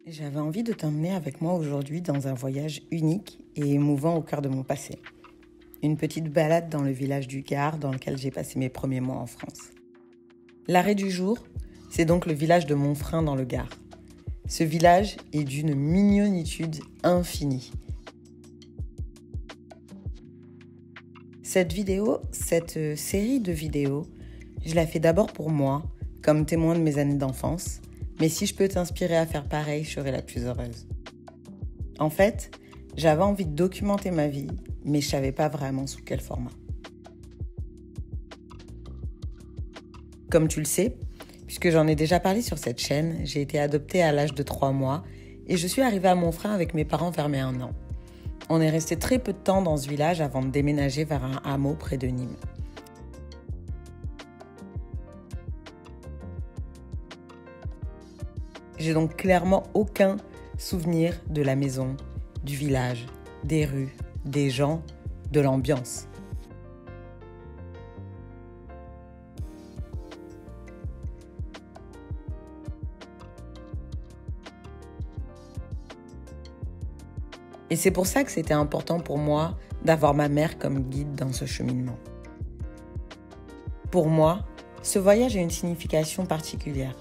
J'avais envie de t'emmener avec moi aujourd'hui dans un voyage unique et émouvant au cœur de mon passé. Une petite balade dans le village du Gard dans lequel j'ai passé mes premiers mois en France. L'arrêt du jour, c'est donc le village de Monfrein dans le Gard. Ce village est d'une mignonitude infinie. Cette série de vidéos, je la fais d'abord pour moi, comme témoin de mes années d'enfance, mais si je peux t'inspirer à faire pareil, je serai la plus heureuse. En fait, j'avais envie de documenter ma vie, mais je savais pas vraiment sous quel format. Comme tu le sais, puisque j'en ai déjà parlé sur cette chaîne, j'ai été adoptée à l'âge de 3 mois et je suis arrivée à Monfrein avec mes parents vers mes 1 an. On est resté très peu de temps dans ce village avant de déménager vers un hameau près de Nîmes. J'ai donc clairement aucun souvenir de la maison, du village, des rues, des gens, de l'ambiance. Et c'est pour ça que c'était important pour moi d'avoir ma mère comme guide dans ce cheminement. Pour moi, ce voyage a une signification particulière,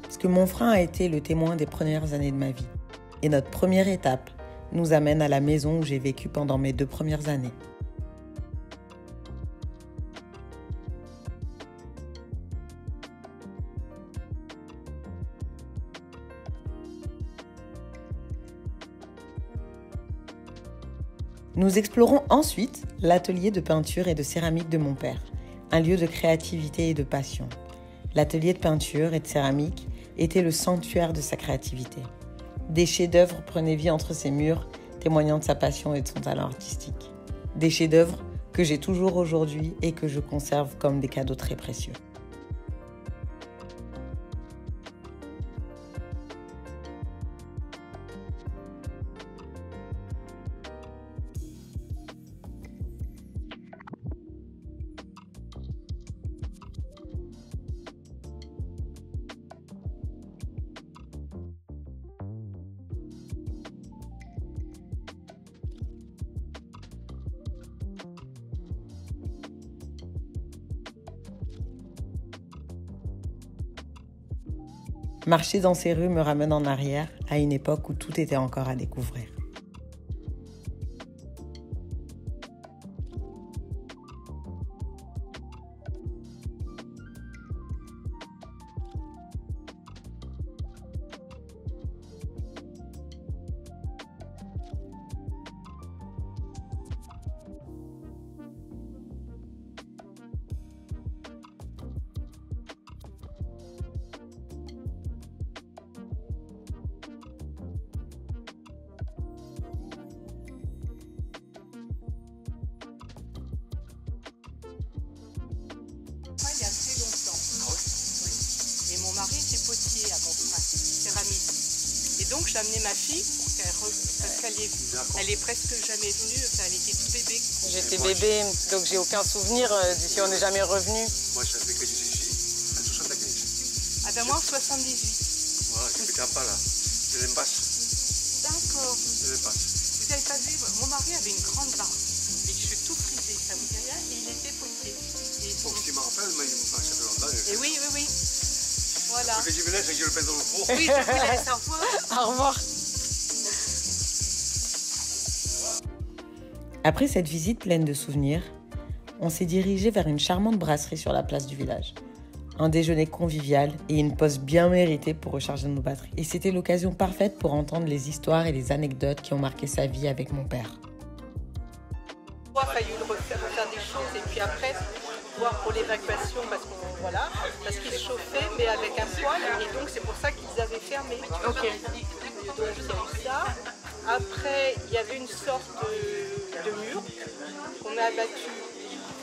parce que Monfrein a été le témoin des premières années de ma vie. Et notre première étape nous amène à la maison où j'ai vécu pendant mes 2 premières années. Nous explorons ensuite l'atelier de peinture et de céramique de mon père, un lieu de créativité et de passion. L'atelier de peinture et de céramique était le sanctuaire de sa créativité. Des chefs-d'œuvre prenaient vie entre ses murs, témoignant de sa passion et de son talent artistique. Des chefs-d'œuvre que j'ai toujours aujourd'hui et que je conserve comme des cadeaux très précieux. Marcher dans ces rues me ramène en arrière, à une époque où tout était encore à découvrir. Il y a très longtemps. Et mon mari était potier à Monfrein, céramiste. Et donc j'ai amené ma fille parce qu'elle est presque jamais venue, enfin, elle était tout bébé. J'étais bébé, donc j'ai aucun souvenir d'ici, on n'est jamais revenu. Moi, je savais que je suis ici, à 75. Ah ben moi en 78. Voilà, je ne pétais pas là. Je les passe. D'accord. Je les passe. Vous n'avez pas vu, mon mari avait une grande barbe. Et je suis tout frisé, ça vous dit rien, et il était potier. Bon, si je me rappelle, mais ça fait longtemps. Et oui, oui, oui. Voilà. Ce que je voulais, c'est que je le pèse dans le four. Oui, je vous laisse, au revoir. Au revoir. Après cette visite pleine de souvenirs, on s'est dirigé vers une charmante brasserie sur la place du village. Un déjeuner convivial et une pause bien méritée pour recharger nos batteries. Et c'était l'occasion parfaite pour entendre les histoires et les anecdotes qui ont marqué sa vie avec mon père. Il a fallu refaire des choses et puis après voir pour l'évacuation parce qu'ils chauffaient mais avec un poêle et donc c'est pour ça qu'ils avaient fermé. Ok. Donc il y a eu ça. Après il y avait une sorte de mur qu'on a abattu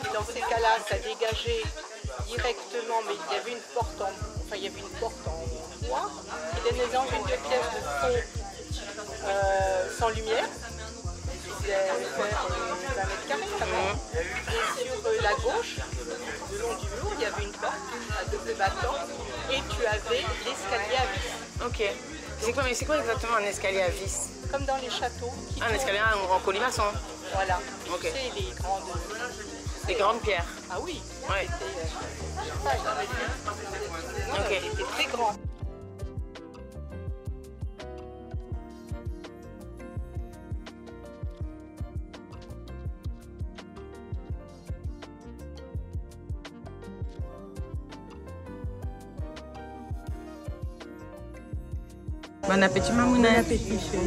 et dans ces cas-là ça dégageait directement mais il y avait une porte en bois. Il y avait dans une des pièces de fond sans lumière. Il faisait 20 mètres carrés quand même. Et sur la gauche, le long du mur, il y avait une porte à double battant et tu avais l'escalier à vis. Ok. Ok. C'est quoi exactement un escalier à vis? Comme dans les châteaux. Un escalier en colimaçon. Voilà. Ok. C'est les grandes pierres. Ah oui. Ouais. Ok. C'était très grand. Bon appétit, Mamouna. Bon appétit, chérie.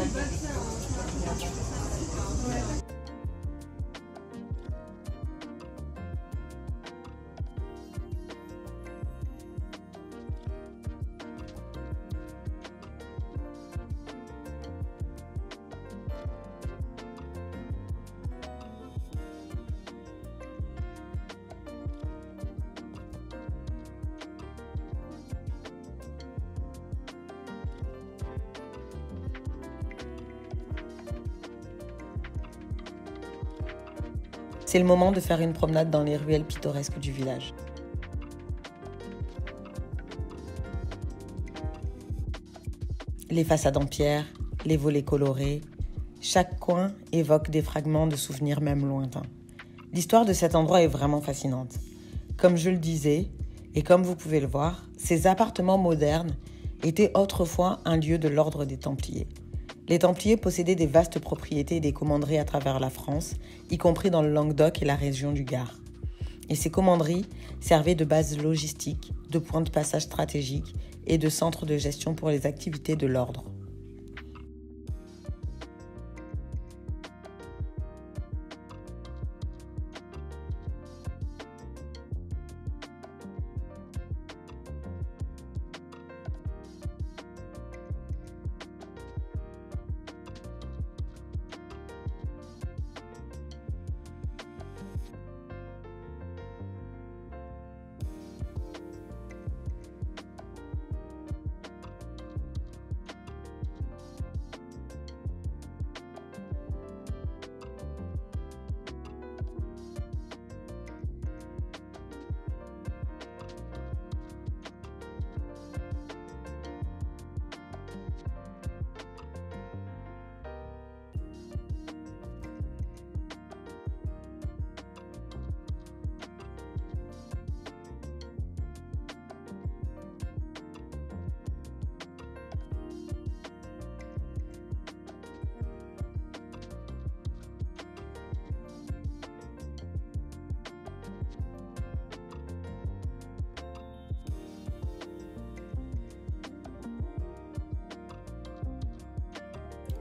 C'est le moment de faire une promenade dans les ruelles pittoresques du village. Les façades en pierre, les volets colorés, chaque coin évoque des fragments de souvenirs même lointains. L'histoire de cet endroit est vraiment fascinante. Comme je le disais, et comme vous pouvez le voir, ces appartements modernes étaient autrefois un lieu de l'ordre des Templiers. Les Templiers possédaient des vastes propriétés et des commanderies à travers la France, y compris dans le Languedoc et la région du Gard. Et ces commanderies servaient de base logistique, de point de passage stratégique et de centre de gestion pour les activités de l'ordre.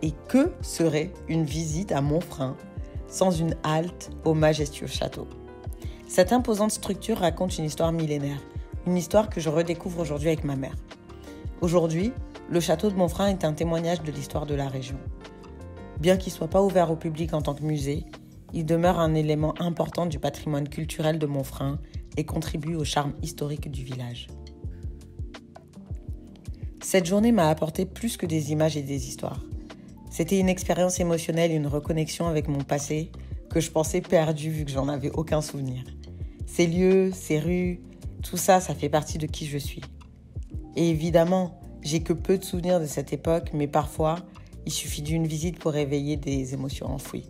Et que serait une visite à Montfrin sans une halte au majestueux château? Cette imposante structure raconte une histoire millénaire, une histoire que je redécouvre aujourd'hui avec ma mère. Aujourd'hui, le château de Montfrin est un témoignage de l'histoire de la région. Bien qu'il ne soit pas ouvert au public en tant que musée, il demeure un élément important du patrimoine culturel de Montfrin et contribue au charme historique du village. Cette journée m'a apporté plus que des images et des histoires. C'était une expérience émotionnelle et une reconnexion avec mon passé que je pensais perdu vu que j'en avais aucun souvenir. Ces lieux, ces rues, tout ça, ça fait partie de qui je suis. Et évidemment, j'ai que peu de souvenirs de cette époque, mais parfois, il suffit d'une visite pour réveiller des émotions enfouies.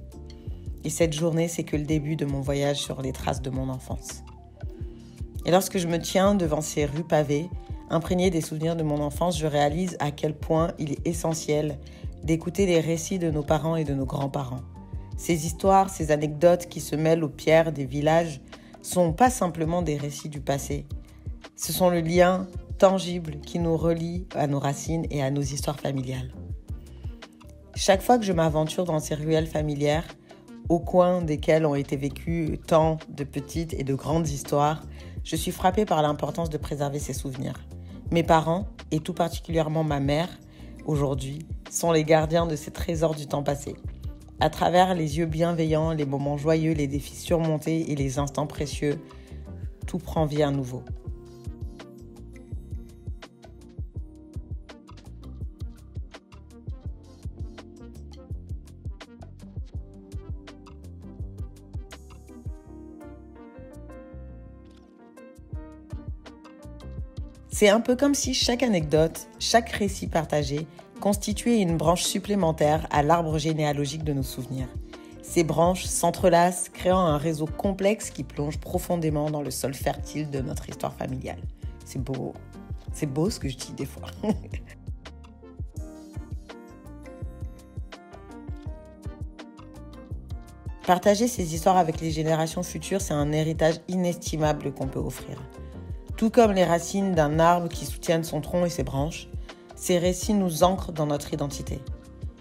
Et cette journée, c'est que le début de mon voyage sur les traces de mon enfance. Et lorsque je me tiens devant ces rues pavées, imprégnées des souvenirs de mon enfance, je réalise à quel point il est essentiel d'écouter les récits de nos parents et de nos grands-parents. Ces histoires, ces anecdotes qui se mêlent aux pierres des villages sont pas simplement des récits du passé. Ce sont le lien tangible qui nous relie à nos racines et à nos histoires familiales. Chaque fois que je m'aventure dans ces ruelles familières, au coin desquelles ont été vécues tant de petites et de grandes histoires, je suis frappée par l'importance de préserver ces souvenirs. Mes parents, et tout particulièrement ma mère, aujourd'hui, sont les gardiens de ces trésors du temps passé. À travers les yeux bienveillants, les moments joyeux, les défis surmontés et les instants précieux, tout prend vie à nouveau. C'est un peu comme si chaque anecdote, chaque récit partagé constituait une branche supplémentaire à l'arbre généalogique de nos souvenirs. Ces branches s'entrelacent, créant un réseau complexe qui plonge profondément dans le sol fertile de notre histoire familiale. C'est beau ce que je dis des fois. Partager ces histoires avec les générations futures, c'est un héritage inestimable qu'on peut offrir. Tout comme les racines d'un arbre qui soutiennent son tronc et ses branches, ces récits nous ancrent dans notre identité.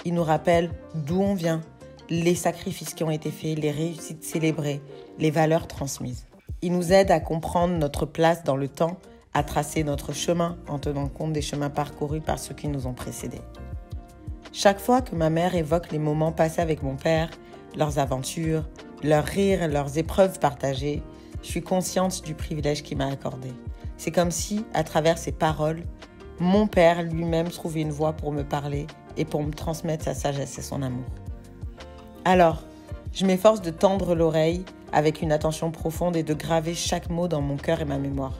Ils nous rappellent d'où on vient, les sacrifices qui ont été faits, les réussites célébrées, les valeurs transmises. Ils nous aident à comprendre notre place dans le temps, à tracer notre chemin en tenant compte des chemins parcourus par ceux qui nous ont précédés. Chaque fois que ma mère évoque les moments passés avec mon père, leurs aventures, leurs rires et leurs épreuves partagées, je suis consciente du privilège qu'il m'a accordé. C'est comme si, à travers ses paroles, mon père lui-même trouvait une voix pour me parler et pour me transmettre sa sagesse et son amour. Alors, je m'efforce de tendre l'oreille avec une attention profonde et de graver chaque mot dans mon cœur et ma mémoire.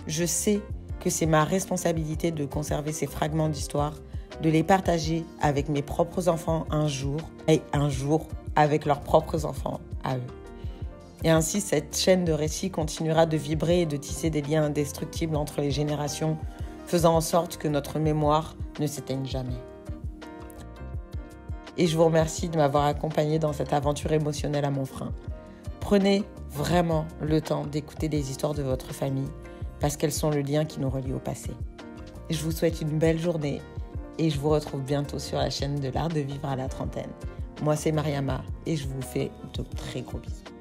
Je sais que c'est ma responsabilité de conserver ces fragments d'histoire, de les partager avec mes propres enfants un jour, et un jour avec leurs propres enfants à eux. Et ainsi, cette chaîne de récits continuera de vibrer et de tisser des liens indestructibles entre les générations, faisant en sorte que notre mémoire ne s'éteigne jamais. Et je vous remercie de m'avoir accompagné dans cette aventure émotionnelle à mon frein. Prenez vraiment le temps d'écouter les histoires de votre famille, parce qu'elles sont le lien qui nous relie au passé. Je vous souhaite une belle journée et je vous retrouve bientôt sur la chaîne de l'Art de Vivre à la Trentaine. Moi, c'est Mariama et je vous fais de très gros bisous.